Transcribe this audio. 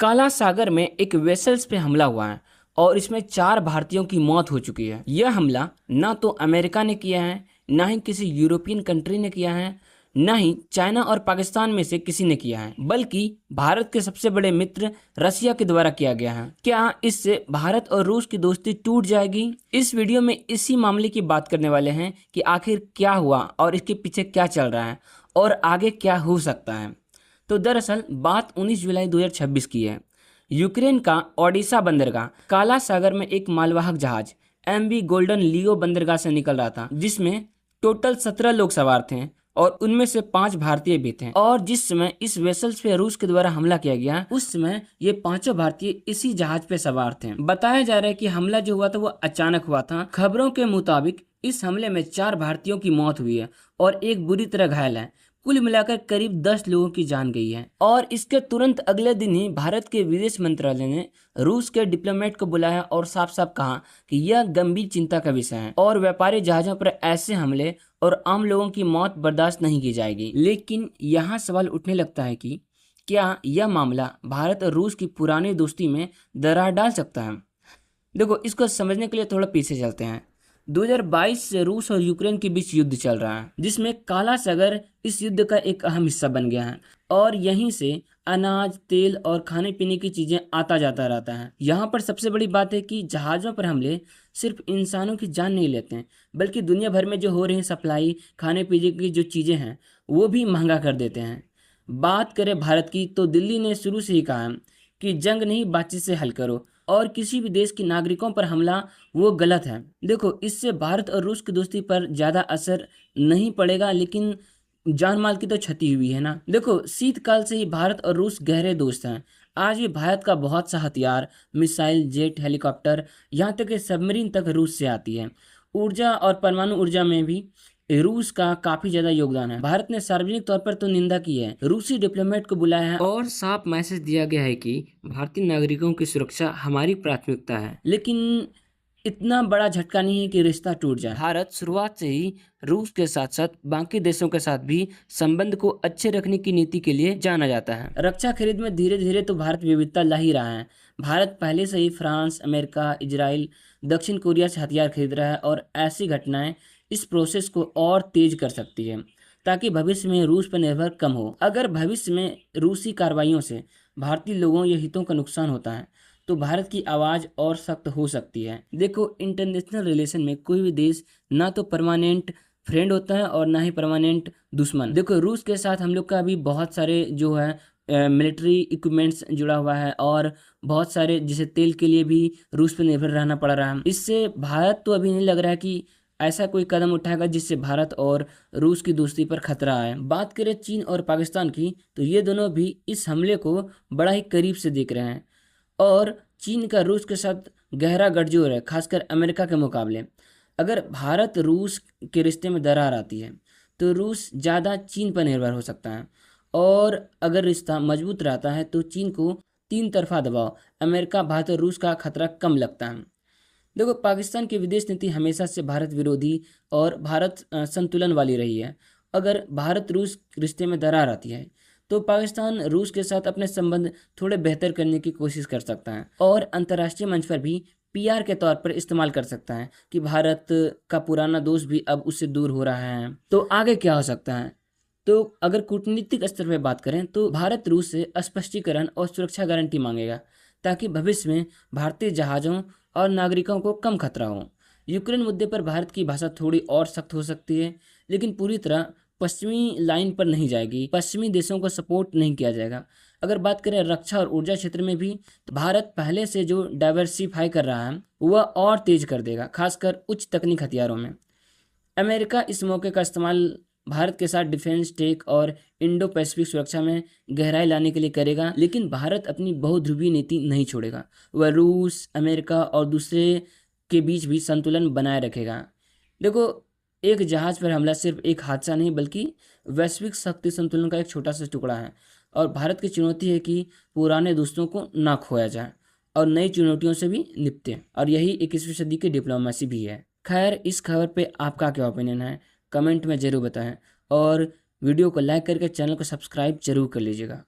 काला सागर में एक वेसल्स पे हमला हुआ है और इसमें 4 भारतीयों की मौत हो चुकी है। यह हमला ना तो अमेरिका ने किया है, ना ही किसी यूरोपियन कंट्री ने किया है, ना ही चाइना और पाकिस्तान में से किसी ने किया है, बल्कि भारत के सबसे बड़े मित्र रसिया के द्वारा किया गया है। क्या इससे भारत और रूस की दोस्ती टूट जाएगी? इस वीडियो में इसी मामले की बात करने वाले हैं कि आखिर क्या हुआ और इसके पीछे क्या चल रहा है और आगे क्या हो सकता है। तो दरअसल बात 19 जुलाई 2026 की है। यूक्रेन का ओडिशा बंदरगाह काला सागर में एक मालवाहक जहाज MV गोल्डन लियो बंदरगाह से निकल रहा था, जिसमें टोटल 17 लोग सवार थे और उनमें से 5 भारतीय भी थे। और जिस समय इस वेसल्स पे रूस के द्वारा हमला किया गया, उस समय ये 5 भारतीय इसी जहाज पे सवार थे। बताया जा रहा है कि हमला जो हुआ था वो अचानक हुआ था। खबरों के मुताबिक इस हमले में 4 भारतीयों की मौत हुई है और एक बुरी तरह घायल है। कुल मिलाकर करीब 10 लोगों की जान गई है। और इसके तुरंत अगले दिन ही भारत के विदेश मंत्रालय ने रूस के डिप्लोमेट को बुलाया और साफ साफ कहा कि यह गंभीर चिंता का विषय है और व्यापारी जहाजों पर ऐसे हमले और आम लोगों की मौत बर्दाश्त नहीं की जाएगी। लेकिन यहाँ सवाल उठने लगता है कि क्या यह मामला भारत और रूस की पुरानी दोस्ती में दरार डाल सकता है? देखो, इसको समझने के लिए थोड़ा पीछे चलते हैं। 2022 से रूस और यूक्रेन के बीच युद्ध चल रहा है, जिसमें काला सागर इस युद्ध का एक अहम हिस्सा बन गया है और यहीं से अनाज, तेल और खाने पीने की चीजें आता जाता रहता है। यहाँ पर सबसे बड़ी बात है कि जहाज़ों पर हमले सिर्फ इंसानों की जान नहीं लेते हैं, बल्कि दुनिया भर में जो हो रही सप्लाई, खाने पीने की जो चीजें हैं वो भी महंगा कर देते हैं। बात करें भारत की, तो दिल्ली ने शुरू से ही कहा है कि जंग नहीं, बातचीत से हल करो, और किसी भी देश के नागरिकों पर हमला वो गलत है। देखो, इससे भारत और रूस की दोस्ती पर ज़्यादा असर नहीं पड़ेगा, लेकिन जान माल की तो क्षति हुई है ना। देखो, शीतकाल से ही भारत और रूस गहरे दोस्त हैं। आज भी भारत का बहुत सा हथियार, मिसाइल, जेट, हेलीकॉप्टर, यहाँ तक कि सबमरीन तक रूस से आती है। ऊर्जा और परमाणु ऊर्जा में भी रूस का काफी ज्यादा योगदान है। भारत ने सार्वजनिक तौर पर तो निंदा की है, रूसी डिप्लोमेट को बुलाया है और साफ मैसेज दिया गया है कि भारतीय नागरिकों की सुरक्षा हमारी प्राथमिकता है। लेकिन इतना बड़ा झटका नहीं है कि रिश्ता टूट जाए। भारत शुरुआत से ही रूस के साथ साथ बाकी देशों के साथ भी संबंध को अच्छे रखने की नीति के लिए जाना जाता है। रक्षा खरीद में धीरे धीरे तो भारत विविधता ला ही रहा है। भारत पहले से ही फ्रांस, अमेरिका, इजराइल, दक्षिण कोरिया से हथियार खरीद रहा है और ऐसी घटनाएं इस प्रोसेस को और तेज कर सकती है, ताकि भविष्य में रूस पर निर्भर कम हो। अगर भविष्य में रूसी कार्रवाइयों से भारतीय लोगों या हितों का नुकसान होता है, तो भारत की आवाज और सख्त हो सकती है। देखो, इंटरनेशनल रिलेशन में कोई भी देश ना तो परमानेंट फ्रेंड होता है और ना ही परमानेंट दुश्मन। देखो, रूस के साथ हम लोग का अभी बहुत सारे जो है मिलिट्री इक्विपमेंट्स जुड़ा हुआ है और बहुत सारे जैसे तेल के लिए भी रूस पर निर्भर रहना पड़ रहा है। इससे भारत तो अभी नहीं लग रहा है कि ऐसा कोई कदम उठाएगा जिससे भारत और रूस की दोस्ती पर खतरा आए। बात करें चीन और पाकिस्तान की, तो ये दोनों भी इस हमले को बड़ा ही करीब से देख रहे हैं और चीन का रूस के साथ गहरा गठजोड़ है, खासकर अमेरिका के मुकाबले। अगर भारत रूस के रिश्ते में दरार आती है तो रूस ज़्यादा चीन पर निर्भर हो सकता है, और अगर रिश्ता मजबूत रहता है तो चीन को तीन तरफा दबाव, अमेरिका, भारत और रूस का खतरा कम लगता है। देखो, पाकिस्तान की विदेश नीति हमेशा से भारत विरोधी और भारत संतुलन वाली रही है। अगर भारत रूस रिश्ते में दरार आती है तो पाकिस्तान रूस के साथ अपने संबंध थोड़े बेहतर करने की कोशिश कर सकता है और अंतर्राष्ट्रीय मंच पर भी PR के तौर पर इस्तेमाल कर सकता है कि भारत का पुराना दोस्त भी अब उससे दूर हो रहा है। तो आगे क्या हो सकता है? तो अगर कूटनीतिक स्तर पर बात करें तो भारत रूस से स्पष्टीकरण और सुरक्षा गारंटी मांगेगा, ताकि भविष्य में भारतीय जहाज़ों और नागरिकों को कम खतरा हो। यूक्रेन मुद्दे पर भारत की भाषा थोड़ी और सख्त हो सकती है, लेकिन पूरी तरह पश्चिमी लाइन पर नहीं जाएगी। पश्चिमी देशों को सपोर्ट नहीं किया जाएगा। अगर बात करें रक्षा और ऊर्जा क्षेत्र में भी, तो भारत पहले से जो डाइवर्सिफाई कर रहा है वह और तेज कर देगा, खासकर उच्च तकनीक हथियारों में। अमेरिका इस मौके का इस्तेमाल भारत के साथ डिफेंस टेक और इंडो पैसिफिक सुरक्षा में गहराई लाने के लिए करेगा, लेकिन भारत अपनी बहुध्रुवीय नीति नहीं छोड़ेगा। वह रूस, अमेरिका और दूसरे के बीच भी संतुलन बनाए रखेगा। देखो, एक जहाज पर हमला सिर्फ एक हादसा नहीं, बल्कि वैश्विक शक्ति संतुलन का एक छोटा सा टुकड़ा है और भारत की चुनौती है कि पुराने दोस्तों को ना खोया जाए और नई चुनौतियों से भी निपटे, और यही 21वीं सदी की डिप्लोमेसी भी है। खैर, इस खबर पे आपका क्या ओपिनियन है, कमेंट में ज़रूर बताएं और वीडियो को लाइक करके चैनल को सब्सक्राइब जरूर कर लीजिएगा।